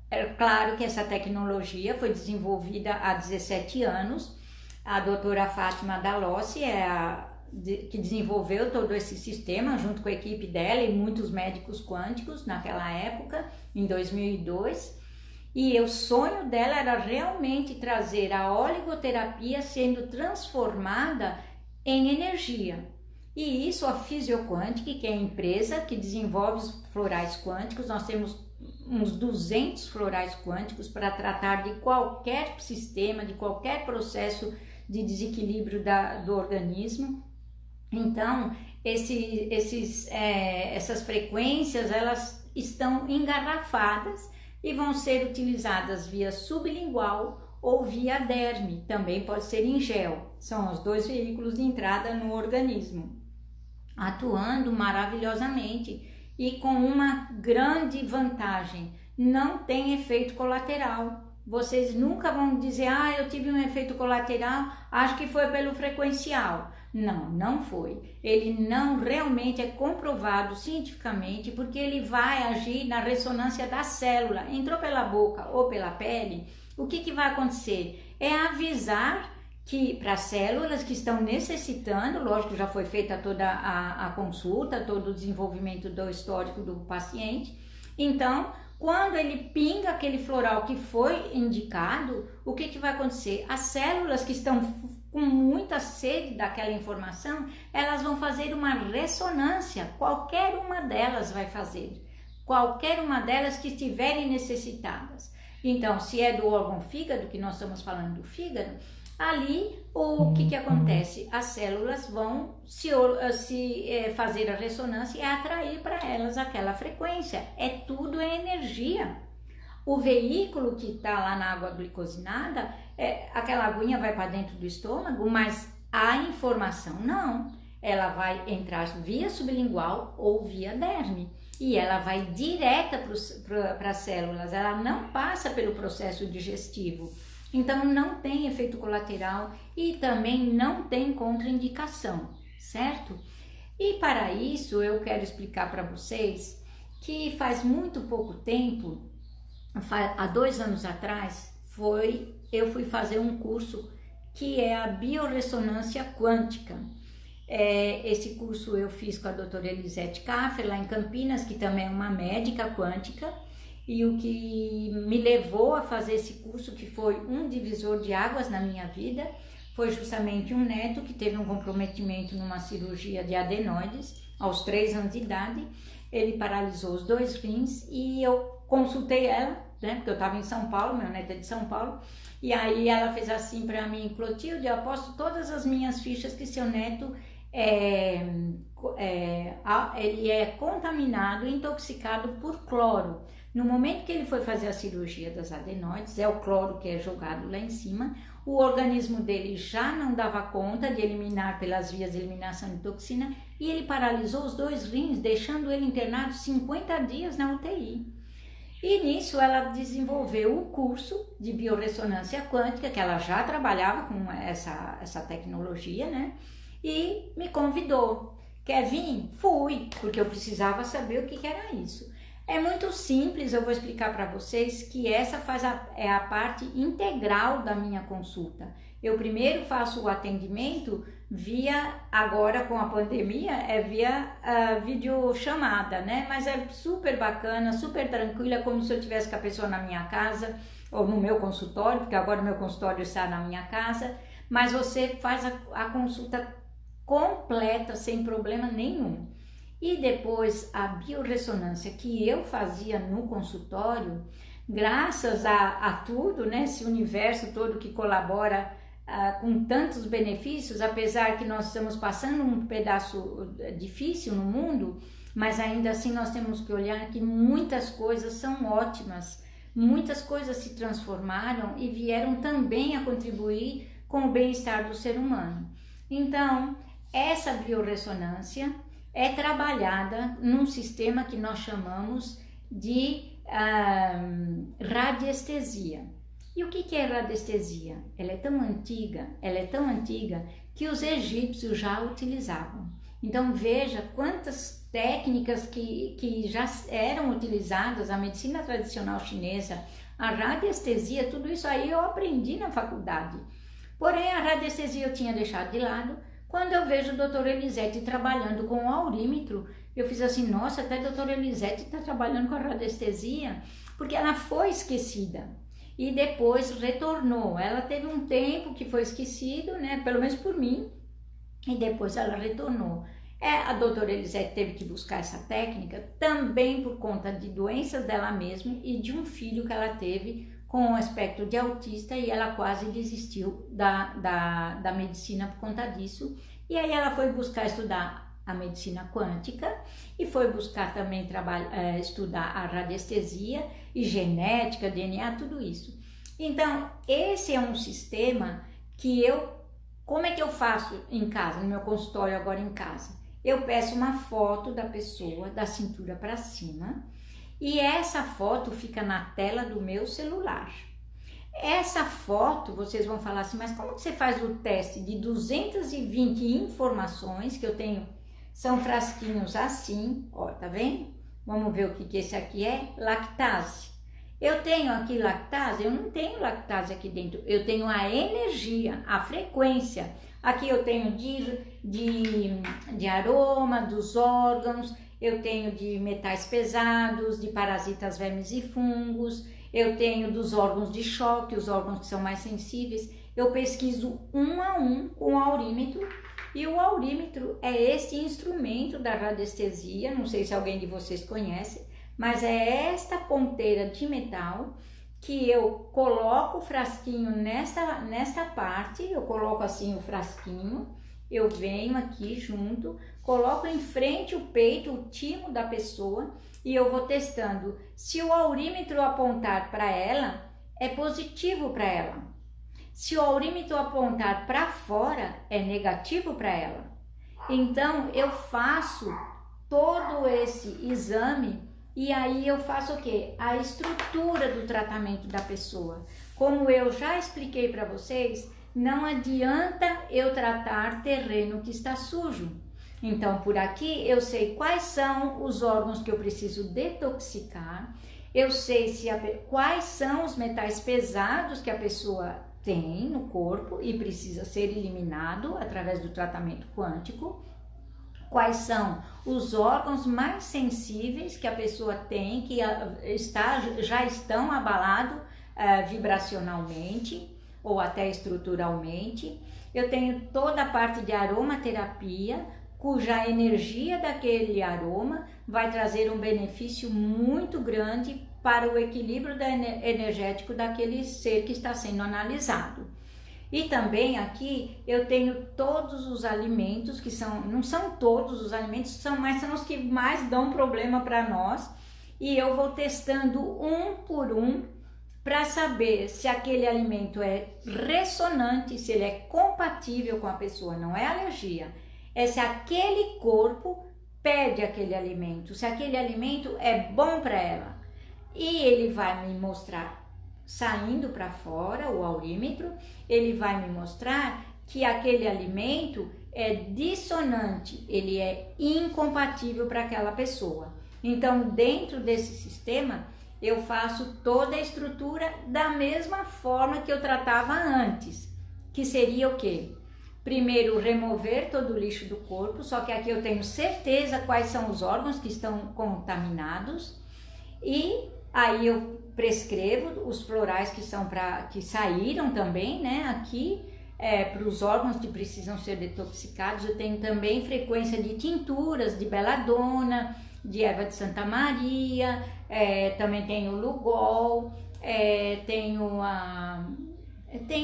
é claro que essa tecnologia foi desenvolvida há 17 anos, a doutora Fátima Dalossi que desenvolveu todo esse sistema junto com a equipe dela e muitos médicos quânticos naquela época, em 2002. E o sonho dela era realmente trazer a oligoterapia sendo transformada em energia. E isso a Physioquantic, que é a empresa que desenvolve os florais quânticos, nós temos uns 200 florais quânticos para tratar de qualquer sistema, de qualquer processo de desequilíbrio do organismo. Então, essas frequências, elas estão engarrafadas e vão ser utilizadas via sublingual ou via derme, também pode ser em gel. São os dois veículos de entrada no organismo, atuando maravilhosamente e com uma grande vantagem: não tem efeito colateral. Vocês nunca vão dizer, eu tive um efeito colateral, acho que foi pelo frequencial. Não, não foi. Ele não realmente é comprovado cientificamente, porque ele vai agir na ressonância da célula. Entrou pela boca ou pela pele, o que vai acontecer? É avisar que para as células que estão necessitando, lógico, já foi feita toda a consulta, todo o desenvolvimento do histórico do paciente. Então, quando ele pinga aquele floral que foi indicado, o que vai acontecer? As células que estão com muita sede daquela informação, elas vão fazer uma ressonância, qualquer uma delas vai fazer, qualquer uma delas que estiverem necessitadas. Então, se é do órgão fígado, que nós estamos falando do fígado, ali o que acontece? As células vão fazer a ressonância e atrair para elas aquela frequência. Tudo é energia. O veículo que está lá na água glicosinada, aquela aguinha vai para dentro do estômago, mas a informação não. Ela vai entrar via sublingual ou via derme. E ela vai direta para as células, ela não passa pelo processo digestivo. Então, não tem efeito colateral e também não tem contraindicação, certo? E para isso, eu quero explicar para vocês que faz muito pouco tempo, há 2 anos atrás, eu fui fazer um curso que é a biorressonância quântica. Esse curso eu fiz com a doutora Elisete Kaffer, lá em Campinas, que também é uma médica quântica. E o que me levou a fazer esse curso, que foi um divisor de águas na minha vida, foi justamente um neto que teve um comprometimento numa cirurgia de adenoides aos 3 anos de idade. Ele paralisou os 2 rins e eu consultei ela, né, porque eu estava em São Paulo, meu neto é de São Paulo, e aí ela fez assim para mim: Clotilde, eu aposto todas as minhas fichas que seu neto ele é contaminado, intoxicado por cloro. No momento que ele foi fazer a cirurgia das adenoides, é o cloro que é jogado lá em cima, o organismo dele já não dava conta de eliminar pelas vias de eliminação de toxina e ele paralisou os 2 rins, deixando ele internado 50 dias na UTI. E nisso ela desenvolveu o curso de biorressonância quântica, que ela já trabalhava com essa tecnologia, né? E me convidou. Quer vir? Fui, porque eu precisava saber o que era isso. É muito simples, eu vou explicar para vocês que essa é a parte integral da minha consulta. Eu primeiro faço o atendimento agora com a pandemia, via videochamada, né? Mas é super bacana, super tranquila, como se eu estivesse com a pessoa na minha casa ou no meu consultório, porque agora o meu consultório está na minha casa, mas você faz a consulta completa, sem problema nenhum. E depois a biorressonância que eu fazia no consultório, graças a tudo, né, esse universo todo que colabora com tantos benefícios, apesar que nós estamos passando um pedaço difícil no mundo, mas ainda assim nós temos que olhar que muitas coisas são ótimas, muitas coisas se transformaram e vieram também a contribuir com o bem-estar do ser humano. Então, essa biorressonância é trabalhada num sistema que nós chamamos de radiestesia. E o que é radiestesia? Ela é tão antiga que os egípcios já utilizavam. Então veja quantas técnicas que já eram utilizadas, a medicina tradicional chinesa, a radiestesia, tudo isso aí eu aprendi na faculdade. Porém, a radiestesia eu tinha deixado de lado. Quando eu vejo a doutora Elisete trabalhando com o aurímetro, eu fiz assim: nossa, até a doutora Elisete está trabalhando com a radiestesia, porque ela foi esquecida e depois retornou. Ela teve um tempo que foi esquecido, né, pelo menos por mim, e depois ela retornou. A doutora Elisete teve que buscar essa técnica também por conta de doenças dela mesma e de um filho que ela teve com um aspecto de autista, e ela quase desistiu da medicina por conta disso. E aí ela foi buscar estudar a medicina quântica e foi buscar também estudar a radiestesia e genética, DNA, tudo isso. Então, esse é um sistema que como é que eu faço em casa, no meu consultório agora em casa? Eu peço uma foto da pessoa, da cintura para cima, e essa foto fica na tela do meu celular. Essa foto, vocês vão falar assim, mas como que você faz o teste de 220 informações que eu tenho? São frasquinhos assim, ó, tá vendo? Vamos ver o que esse aqui é, lactase. Eu tenho aqui lactase? Eu não tenho lactase aqui dentro, eu tenho a energia, a frequência. Aqui eu tenho de aroma, dos órgãos, eu tenho de metais pesados, de parasitas, vermes e fungos, eu tenho dos órgãos de choque, os órgãos que são mais sensíveis. Eu pesquiso um a um com o aurímetro, e o aurímetro é esse instrumento da radiestesia, não sei se alguém de vocês conhece, mas é esta ponteira de metal que eu coloco o frasquinho nesta parte, eu coloco assim o frasquinho, eu venho aqui junto, coloco em frente o peito, o timo da pessoa, e eu vou testando. Se o aurímetro apontar para ela, é positivo para ela. Se o aurímetro apontar para fora, é negativo para ela. Então, eu faço todo esse exame e aí eu faço o quê? A estrutura do tratamento da pessoa. Como eu já expliquei para vocês, não adianta eu tratar terreno que está sujo. Então, por aqui eu sei quais são os órgãos que eu preciso detoxicar, eu sei quais são os metais pesados que a pessoa tem no corpo e precisa ser eliminado através do tratamento quântico, quais são os órgãos mais sensíveis que a pessoa tem, que já estão abalados vibracionalmente ou até estruturalmente. Eu tenho toda a parte de aromaterapia, cuja energia daquele aroma vai trazer um benefício muito grande para o equilíbrio energético daquele ser que está sendo analisado. E também aqui eu tenho todos os alimentos que não são todos os alimentos, mas são os que mais dão problema para nós, e eu vou testando um por um para saber se aquele alimento é ressonante, se ele é compatível com a pessoa, não é alergia, é se aquele corpo pede aquele alimento, se aquele alimento é bom para ela. E ele vai me mostrar, saindo para fora, o aurímetro, ele vai me mostrar que aquele alimento é dissonante, ele é incompatível para aquela pessoa. Então, dentro desse sistema, eu faço toda a estrutura da mesma forma que eu tratava antes, que seria o quê? Primeiro, remover todo o lixo do corpo, só que aqui eu tenho certeza quais são os órgãos que estão contaminados, e aí eu prescrevo os florais que saíram também, né, aqui, para os órgãos que precisam ser detoxicados. Eu tenho também frequência de tinturas de beladona, de erva de Santa Maria, também tenho Lugol, tenho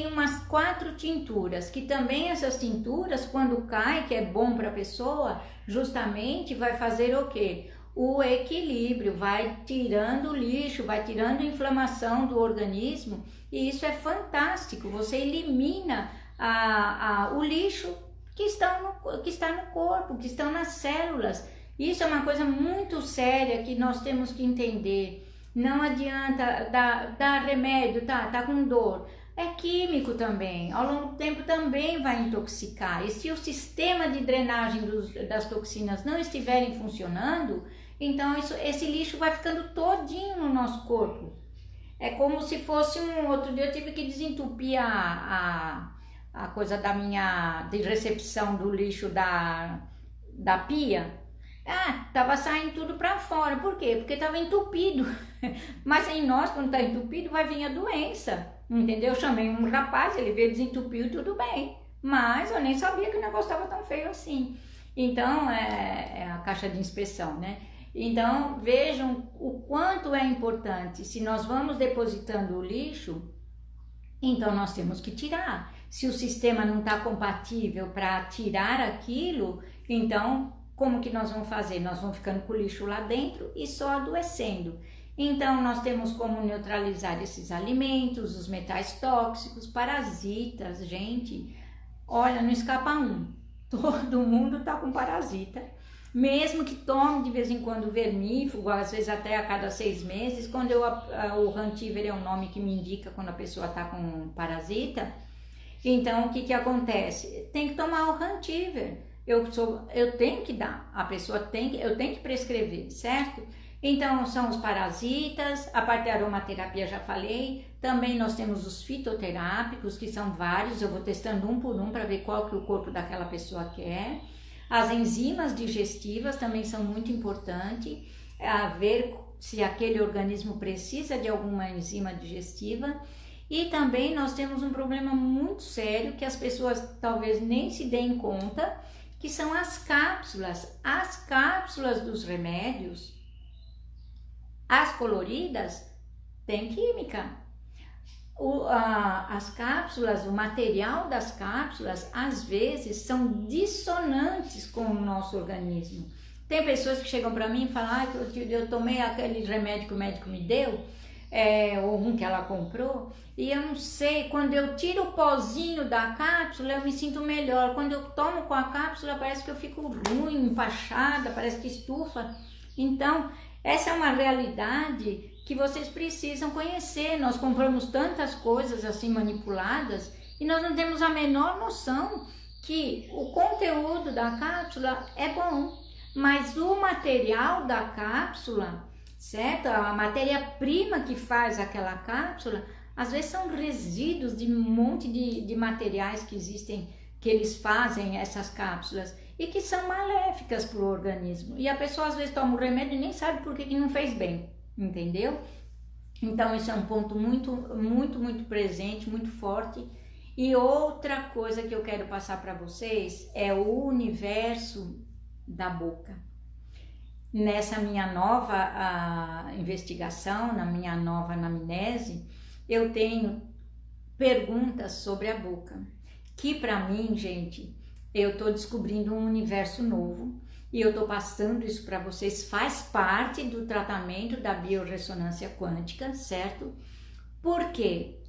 umas 4 tinturas, que também essas tinturas, quando cai, que é bom para a pessoa, justamente vai fazer o quê? O equilíbrio, vai tirando o lixo, vai tirando a inflamação do organismo, e isso é fantástico. Você elimina o lixo que está no corpo, que estão nas células. Isso é uma coisa muito séria que nós temos que entender. Não adianta dar remédio, tá com dor. É químico também, ao longo do tempo também vai intoxicar. E se o sistema de drenagem das toxinas não estiverem funcionando, então esse lixo vai ficando todinho no nosso corpo. É como se fosse outro dia eu tive que desentupir a coisa de recepção do lixo da pia. Tava saindo tudo para fora. Por quê? Porque tava entupido. Mas em nós, quando tá entupido, vai vir a doença. Entendeu? Eu chamei um rapaz, ele veio, desentupiu, tudo bem. Mas eu nem sabia que o negócio estava tão feio assim. Então, é a caixa de inspeção, né? Então, vejam o quanto é importante. Se nós vamos depositando o lixo, então nós temos que tirar. Se o sistema não está compatível para tirar aquilo, então como que nós vamos fazer? Nós vamos ficando com o lixo lá dentro e só adoecendo. Então nós temos como neutralizar esses alimentos, os metais tóxicos, parasitas, gente. Olha, não escapa um. Todo mundo está com parasita. Mesmo que tome de vez em quando vermífugo, às vezes até a cada 6 meses, quando o Rantiver é o nome que me indica quando a pessoa está com parasita. Então, o que acontece? Tem que tomar o Rantiver. Eu tenho que dar, eu tenho que prescrever, certo? Então, são os parasitas, a parte da aromaterapia já falei. Também nós temos os fitoterápicos, que são vários. Eu vou testando um por um para ver qual que o corpo daquela pessoa quer. As enzimas digestivas também são muito importantes, a ver se aquele organismo precisa de alguma enzima digestiva. E também nós temos um problema muito sério que as pessoas talvez nem se deem conta, que são as cápsulas. As cápsulas dos remédios, as coloridas, têm química. As cápsulas, o material das cápsulas, às vezes, são dissonantes com o nosso organismo. Tem pessoas que chegam para mim e falam, eu tomei aquele remédio que o médico me deu, ou um que ela comprou, e eu não sei, quando eu tiro o pozinho da cápsula, eu me sinto melhor. Quando eu tomo com a cápsula, parece que eu fico ruim, empachada, parece que estufa. Então, essa é uma realidade que vocês precisam conhecer. Nós compramos tantas coisas assim manipuladas e nós não temos a menor noção que o conteúdo da cápsula é bom, mas o material da cápsula, certo? A matéria-prima que faz aquela cápsula, às vezes são resíduos de um monte de materiais que existem, que eles fazem essas cápsulas e que são maléficas para o organismo. E a pessoa às vezes toma o remédio e nem sabe por que não fez bem. Entendeu? Então isso é um ponto muito presente, muito forte. E outra coisa que eu quero passar para vocês é o universo da boca. Nessa minha nova investigação, na minha nova anamnese, eu tenho perguntas sobre a boca, que para mim, gente, eu estou descobrindo um universo novo. E eu estou passando isso para vocês, faz parte do tratamento da biorressonância quântica, certo? Porque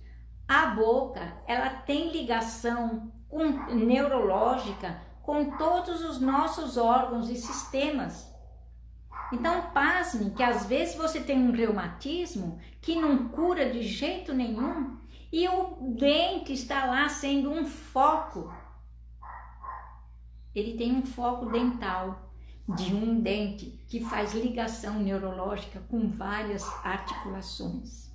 a boca, ela tem ligação neurológica com todos os nossos órgãos e sistemas. Então, pasme que às vezes você tem um reumatismo que não cura de jeito nenhum e o dente está lá sendo um foco. Ele tem um foco dental de um dente que faz ligação neurológica com várias articulações.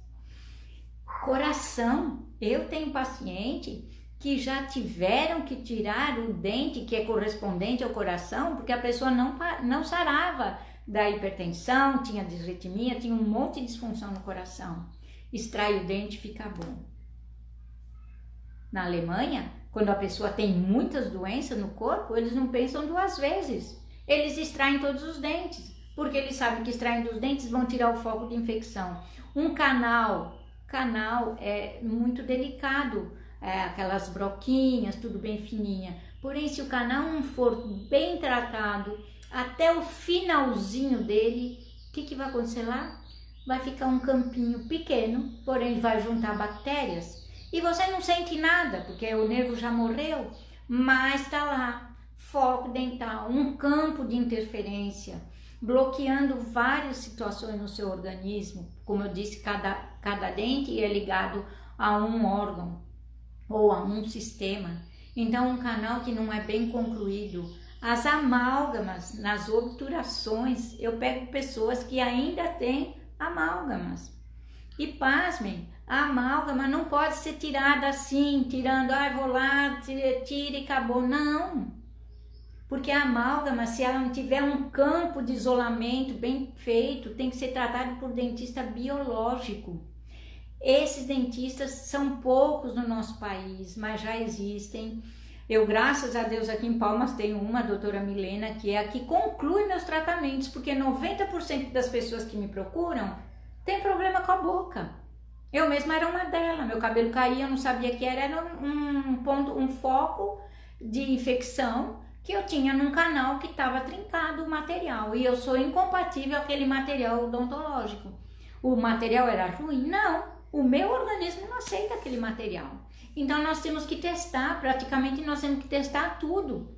Coração, eu tenho paciente que já tiveram que tirar o dente que é correspondente ao coração, porque a pessoa não sarava da hipertensão, tinha disritmia, tinha um monte de disfunção no coração. Extrai o dente e fica bom. Na Alemanha, quando a pessoa tem muitas doenças no corpo, eles não pensam 2 vezes. Eles extraem todos os dentes, porque eles sabem que extraindo os dentes vão tirar o foco de infecção. Um canal é muito delicado, aquelas broquinhas, tudo bem fininha. Porém, se o canal não for bem tratado, até o finalzinho dele, o que vai acontecer lá? Vai ficar um campinho pequeno, porém vai juntar bactérias. E você não sente nada, porque o nervo já morreu, mas está lá. Foco dental, um campo de interferência, bloqueando várias situações no seu organismo. Como eu disse, cada dente é ligado a um órgão ou a um sistema. Então, um canal que não é bem concluído. As amálgamas nas obturações, eu pego pessoas que ainda têm amálgamas. E pasmem, a amálgama não pode ser tirada assim, tirando, vou lá, tira e acabou. Não! Porque a amálgama, se ela não tiver um campo de isolamento bem feito, tem que ser tratado por dentista biológico. Esses dentistas são poucos no nosso país, mas já existem. Eu, graças a Deus, aqui em Palmas tenho uma, a doutora Milena, que é a que conclui meus tratamentos, porque 90% das pessoas que me procuram tem problema com a boca. Eu mesma era uma delas, meu cabelo caía, eu não sabia que era um ponto, um foco de infecção que eu tinha num canal que estava trincado o material, e eu sou incompatível aquele material odontológico. O material era ruim? Não, o meu organismo não aceita aquele material. Então nós temos que testar, praticamente nós temos que testar tudo.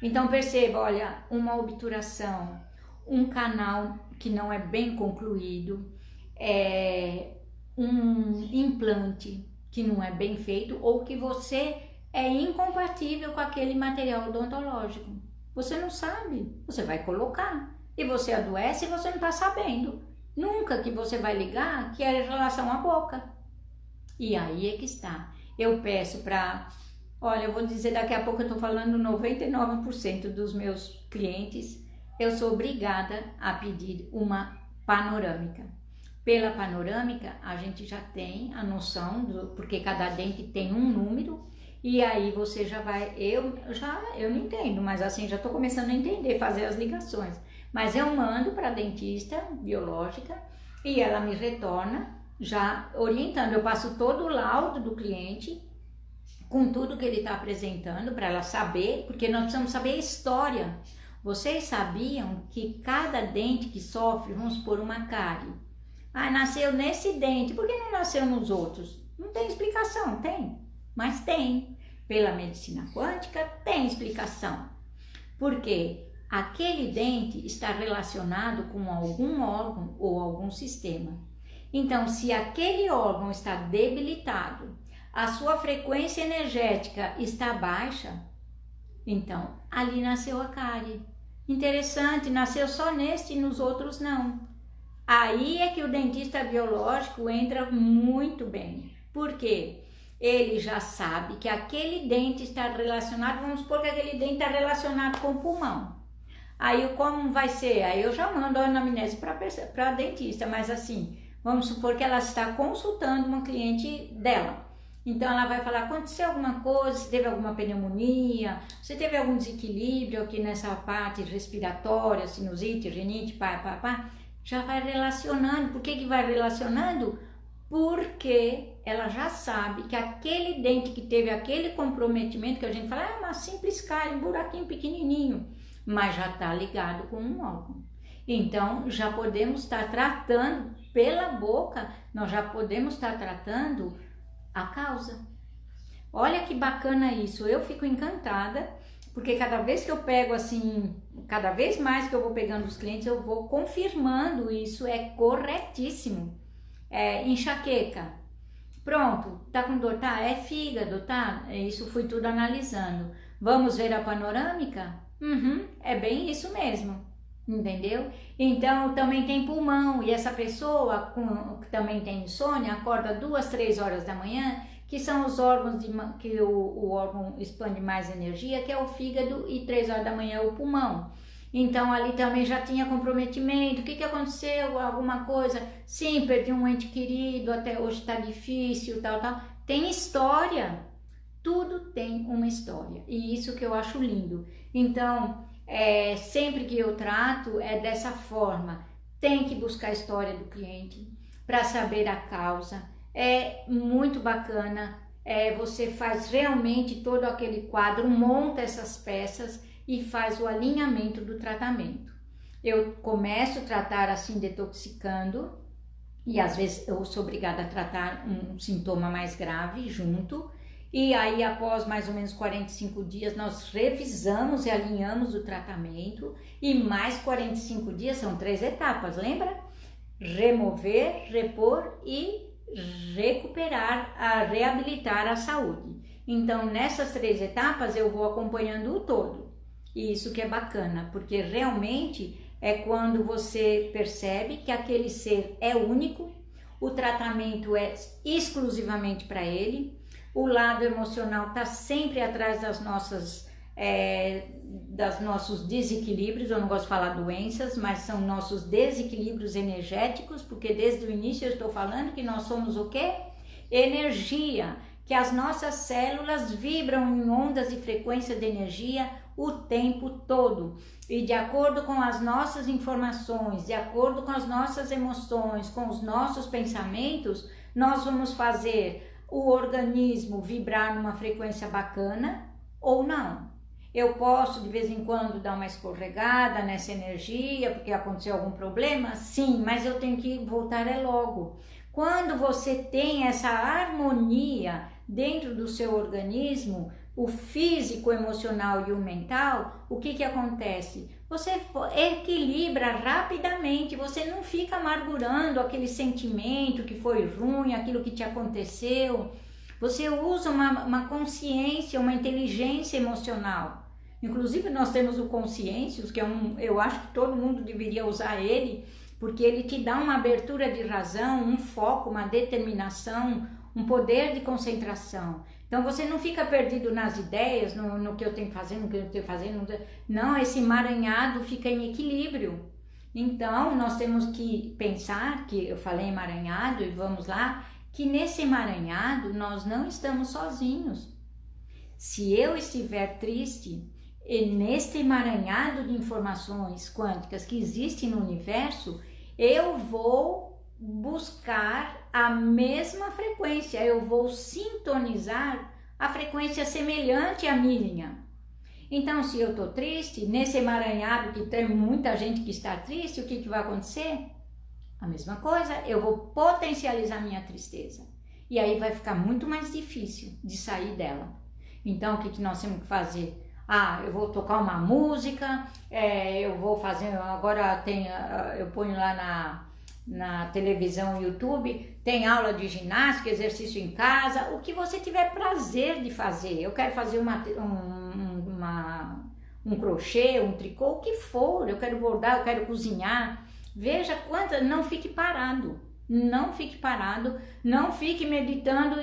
Então perceba, olha, uma obturação, um canal que não é bem concluído, um implante que não é bem feito, ou que você é incompatível com aquele material odontológico. Você não sabe, você vai colocar e você adoece e você não está sabendo. Nunca que você vai ligar que é em relação à boca. E aí é que está. Eu peço para, olha, eu vou dizer daqui a pouco, eu estou falando 99% dos meus clientes, eu sou obrigada a pedir uma panorâmica. Pela panorâmica, a gente já tem a noção, porque cada dente tem um número, e aí você já vai, eu não entendo, mas assim, já estou começando a entender, fazer as ligações. Mas eu mando para a dentista biológica e ela me retorna, já orientando. Eu passo todo o laudo do cliente, com tudo que ele está apresentando, para ela saber, porque nós precisamos saber a história. Vocês sabiam que cada dente que sofre, vamos supor, uma cárie, nasceu nesse dente, por que não nasceu nos outros? Não tem explicação, tem, mas tem. Pela medicina quântica tem explicação. Por quê? Aquele dente está relacionado com algum órgão ou algum sistema. Então, se aquele órgão está debilitado, a sua frequência energética está baixa, então ali nasceu a cárie. Interessante, nasceu só neste e nos outros não. Aí é que o dentista biológico entra muito bem. Por quê? Ele já sabe que aquele dente está relacionado, vamos supor que aquele dente está relacionado com o pulmão. Aí como vai ser? Aí eu já mando a anamnese para a dentista, mas assim, vamos supor que ela está consultando uma cliente dela. Então ela vai falar, aconteceu alguma coisa, se teve alguma pneumonia, se teve algum desequilíbrio aqui nessa parte respiratória, sinusite, rinite, já vai relacionando. Por que vai relacionando? Porque ela já sabe que aquele dente que teve aquele comprometimento, que a gente fala, é uma simples cárie, um buraquinho pequenininho, mas já está ligado com um órgão. Então, já podemos estar tratando pela boca, nós já podemos estar tratando a causa. Olha que bacana isso, eu fico encantada, porque cada vez que eu pego assim, cada vez mais que eu vou pegando os clientes, eu vou confirmando isso, é corretíssimo. Enxaqueca, pronto, tá com dor, tá? É fígado, tá? Isso fui tudo analisando. Vamos ver a panorâmica? É bem isso mesmo, entendeu? Então também tem pulmão, e essa pessoa que também tem insônia acorda 2, 3 horas da manhã, que são os órgãos que o órgão expande mais energia, que é o fígado, e 3 horas da manhã é o pulmão. Então ali também já tinha comprometimento. O que aconteceu? Alguma coisa? Sim, perdi um ente querido, até hoje está difícil, tal. Tem história, tudo tem uma história, e isso que eu acho lindo. Então, sempre que eu trato é dessa forma, tem que buscar a história do cliente para saber a causa. É muito bacana, você faz realmente todo aquele quadro, monta essas peças e faz o alinhamento do tratamento. Eu começo a tratar assim, detoxicando, e às vezes eu sou obrigada a tratar um sintoma mais grave junto, e aí após mais ou menos 45 dias nós revisamos e alinhamos o tratamento, e mais 45 dias, são 3 etapas, lembra? Remover, repor e recuperar, reabilitar a saúde. Então nessas 3 etapas eu vou acompanhando o todo. E isso que é bacana, porque realmente é quando você percebe que aquele ser é único, o tratamento é exclusivamente para ele, o lado emocional está sempre atrás dos nossos desequilíbrios. Eu não gosto de falar doenças, mas são nossos desequilíbrios energéticos, porque desde o início eu estou falando que nós somos o quê? Energia. que as nossas células vibram em ondas de frequência de energia o tempo todo. E de acordo com as nossas informações, de acordo com as nossas emoções, com os nossos pensamentos, nós vamos fazer o organismo vibrar numa frequência bacana ou não. Eu posso de vez em quando dar uma escorregada nessa energia porque aconteceu algum problema? Sim, mas eu tenho que voltar logo. Quando você tem essa harmonia dentro do seu organismo, o físico, o emocional e o mental, o que acontece? Você equilibra rapidamente, você não fica amargurando aquele sentimento que foi ruim, aquilo que te aconteceu. Você usa uma consciência, uma inteligência emocional. Inclusive nós temos o Consciêncios, que eu acho que todo mundo deveria usar ele, porque ele te dá uma abertura de razão, um foco, uma determinação, um poder de concentração. Então você não fica perdido nas ideias, no que eu tenho que fazer, no que eu tenho que fazer. Não, esse emaranhado fica em equilíbrio. Então nós temos que pensar, que eu falei emaranhado e vamos lá, que nesse emaranhado nós não estamos sozinhos. Se eu estiver triste, e neste emaranhado de informações quânticas que existe no universo, eu vou buscar a mesma frequência, eu vou sintonizar a frequência semelhante à minha. Então, se eu estou triste, nesse emaranhado que tem muita gente que está triste, o que vai acontecer? A mesma coisa, eu vou potencializar minha tristeza. E aí vai ficar muito mais difícil de sair dela. Então, o que nós temos que fazer? Eu vou tocar uma música, eu vou fazer, agora eu ponho lá na televisão, YouTube, tem aula de ginástica, exercício em casa, o que você tiver prazer de fazer. Eu quero fazer um crochê, um tricô, o que for, eu quero bordar, eu quero cozinhar. Veja quantas, não fique parado. Não fique parado, não fique meditando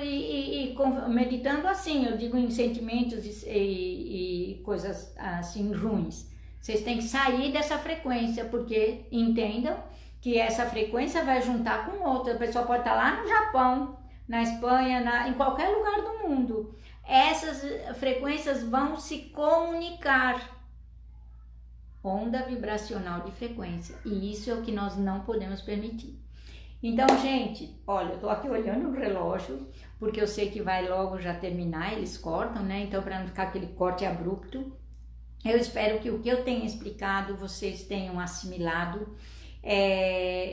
meditando assim, eu digo em sentimentos e coisas assim ruins. Vocês têm que sair dessa frequência, porque entendam que essa frequência vai juntar com outra. A pessoa pode estar lá no Japão, na Espanha, em qualquer lugar do mundo. Essas frequências vão se comunicar. Onda vibracional de frequência. E isso é o que nós não podemos permitir. Então, gente, olha, eu tô aqui olhando o relógio, porque eu sei que vai logo já terminar, eles cortam, né? Então, para não ficar aquele corte abrupto, eu espero que o que eu tenho explicado, vocês tenham assimilado.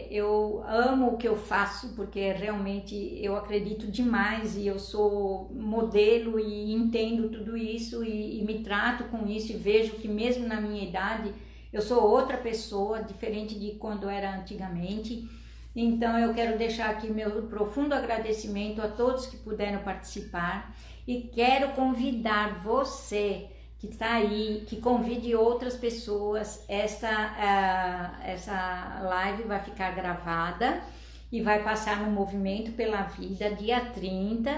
Eu amo o que eu faço, porque realmente eu acredito demais e eu sou modelo e entendo tudo isso e me trato com isso e vejo que mesmo na minha idade, eu sou outra pessoa, diferente de quando eu era antigamente. Então eu quero deixar aqui meu profundo agradecimento a todos que puderam participar e quero convidar você que está aí, que convide outras pessoas. Essa live vai ficar gravada e vai passar no Movimento pela Vida, dia 30,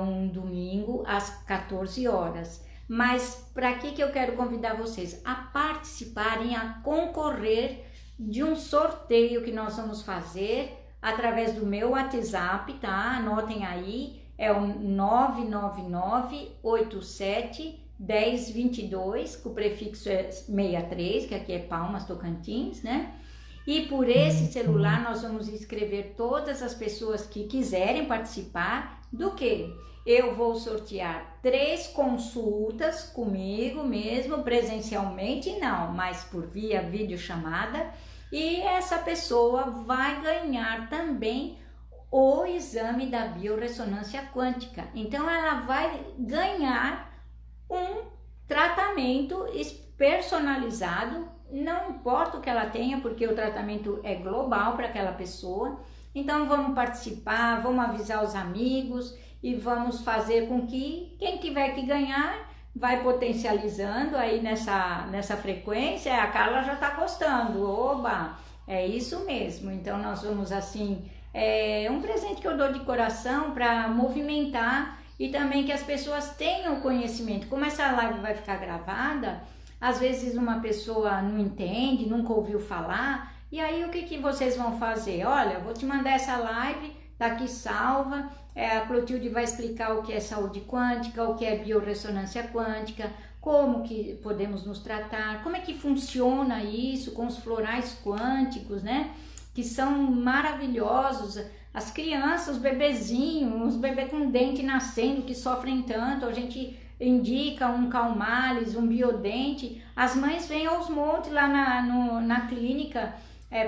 um domingo, às 14 horas. Mas para que eu quero convidar vocês? A participarem, a concorrer de um sorteio que nós vamos fazer através do meu WhatsApp, tá? Anotem aí, é o 999871022, que o prefixo é 63, que aqui é Palmas, Tocantins, né? E por esse celular nós vamos escrever todas as pessoas que quiserem participar do quê? Eu vou sortear 3 consultas comigo mesmo, presencialmente não, mas por via videochamada. E essa pessoa vai ganhar também o exame da biorressonância quântica. Então ela vai ganhar um tratamento personalizado, não importa o que ela tenha, porque o tratamento é global para aquela pessoa. Então vamos participar, vamos avisar os amigos e vamos fazer com que quem tiver que ganhar vai potencializando aí nessa frequência. A Carla já está gostando, oba, é isso mesmo. Então nós vamos assim, um presente que eu dou de coração para movimentar e também que as pessoas tenham conhecimento. Como essa live vai ficar gravada, às vezes uma pessoa não entende, nunca ouviu falar, e aí o que vocês vão fazer? Olha, vou te mandar essa live, tá aqui salva. A Clotilde vai explicar o que é saúde quântica, o que é biorressonância quântica, como que podemos nos tratar, como é que funciona isso com os florais quânticos, né? Que são maravilhosos. As crianças, os bebezinhos, os bebês com dente nascendo que sofrem tanto, a gente indica um Calmales, um Biodente, as mães vêm aos montes lá na clínica,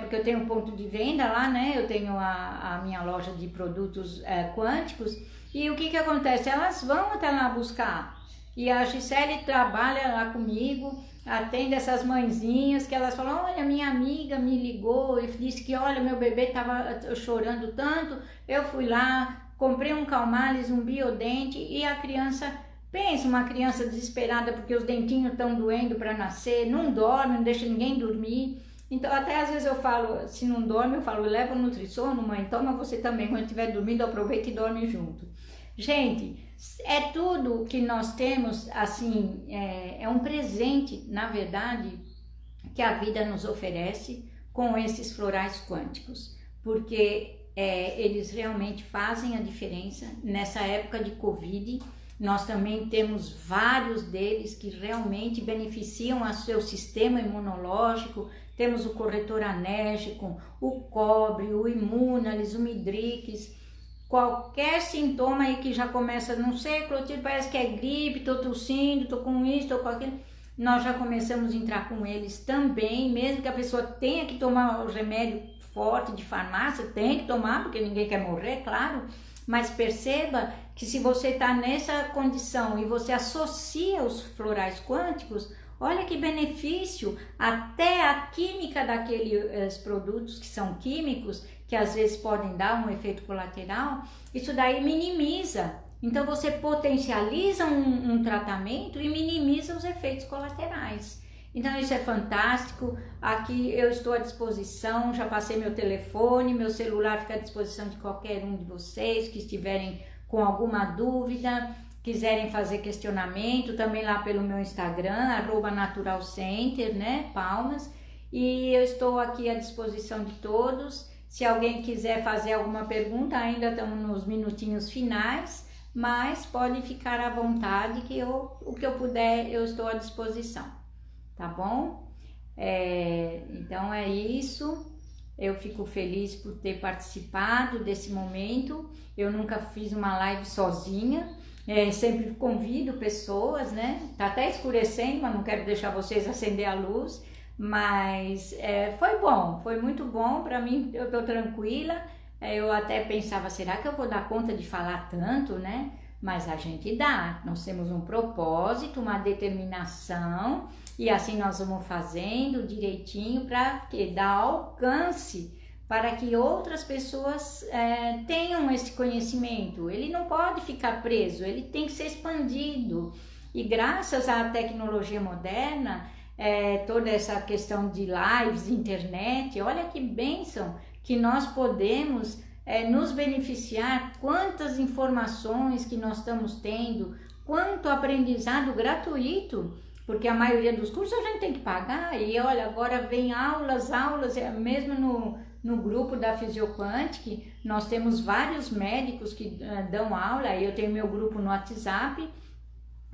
porque eu tenho um ponto de venda lá, né? Eu tenho a minha loja de produtos quânticos, e o que acontece? Elas vão até lá buscar, e a Gisele trabalha lá comigo, atende essas mãezinhas que elas falam, olha, minha amiga me ligou e disse que, olha, meu bebê estava chorando tanto, eu fui lá, comprei um Calmales, um Biodente, e a criança, pensa, uma criança desesperada porque os dentinhos estão doendo para nascer, não dorme, não deixa ninguém dormir. Então, até às vezes eu falo, se não dorme, eu falo, leva o Nutrissono, mãe, toma você também, quando estiver dormindo, aproveita e dorme junto. Gente, é tudo que nós temos, assim, é um presente, na verdade, que a vida nos oferece com esses florais quânticos, porque eles realmente fazem a diferença. Nessa época de Covid, nós também temos vários deles que realmente beneficiam o seu sistema imunológico. Temos o corretor anérgico, o cobre, o Imunalis, o Midrix. Qualquer sintoma aí que já começa, não sei, Clotilde, parece que é gripe, tô tossindo, tô com isso, tô com aquilo, nós já começamos a entrar com eles também, mesmo que a pessoa tenha que tomar o remédio forte de farmácia, tem que tomar, porque ninguém quer morrer, claro, mas perceba que se você está nessa condição e você associa os florais quânticos, olha que benefício, até a química daqueles produtos que são químicos, que às vezes podem dar um efeito colateral, isso daí minimiza. Então você potencializa um tratamento e minimiza os efeitos colaterais. Então isso é fantástico. Aqui eu estou à disposição, já passei meu telefone, meu celular fica à disposição de qualquer um de vocês que estiverem com alguma dúvida, quiserem fazer questionamento, também lá pelo meu Instagram, @naturalcenter, né, Palmas, e eu estou aqui à disposição de todos. Se alguém quiser fazer alguma pergunta, ainda estamos nos minutinhos finais, mas pode ficar à vontade que o que eu puder eu estou à disposição, tá bom? Então é isso. Eu fico feliz por ter participado desse momento. Eu nunca fiz uma live sozinha, sempre convido pessoas, né? Tá até escurecendo, mas não quero deixar vocês acender a luz. Mas foi bom, foi muito bom para mim, eu tô tranquila. Eu até pensava, será que eu vou dar conta de falar tanto, né? Mas a gente dá, nós temos um propósito, uma determinação, e assim nós vamos fazendo direitinho para dar alcance para que outras pessoas tenham esse conhecimento. Ele não pode ficar preso, ele tem que ser expandido. E graças à tecnologia moderna, toda essa questão de lives, internet, olha que bênção que nós podemos nos beneficiar, quantas informações que nós estamos tendo, quanto aprendizado gratuito, porque a maioria dos cursos a gente tem que pagar, e olha, agora vem aulas, mesmo no grupo da Physioquantic, nós temos vários médicos que dão aula, e eu tenho meu grupo no WhatsApp,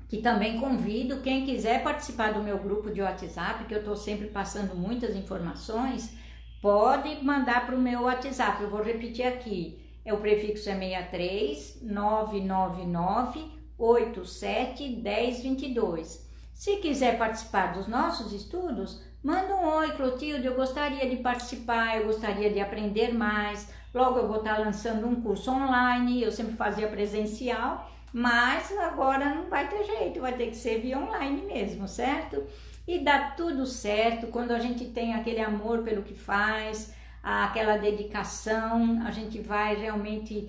que também convido quem quiser participar do meu grupo de WhatsApp, que eu estou sempre passando muitas informações, pode mandar para o meu WhatsApp. Eu vou repetir aqui, o prefixo é 63 999 87 1022. Se quiser participar dos nossos estudos, manda um oi, Clotilde, eu gostaria de participar, eu gostaria de aprender mais. Logo eu vou estar lançando um curso online, eu sempre fazia presencial, mas agora não vai ter jeito, vai ter que ser via online mesmo, certo? E dá tudo certo quando a gente tem aquele amor pelo que faz, aquela dedicação, a gente vai realmente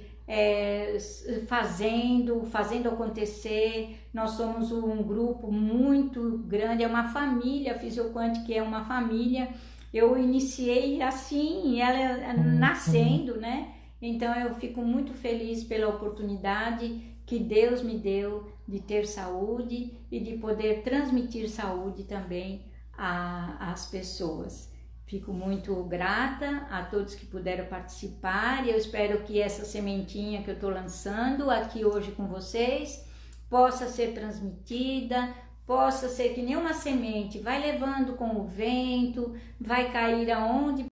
fazendo acontecer. Nós somos um grupo muito grande, é uma família, a Physioquantic é uma família. Eu iniciei assim, ela nascendo, né? Então eu fico muito feliz pela oportunidade que Deus me deu de ter saúde e de poder transmitir saúde também às pessoas. Fico muito grata a todos que puderam participar e eu espero que essa sementinha que eu estou lançando aqui hoje com vocês possa ser transmitida, possa ser que nem uma semente, vai levando com o vento, vai cair aonde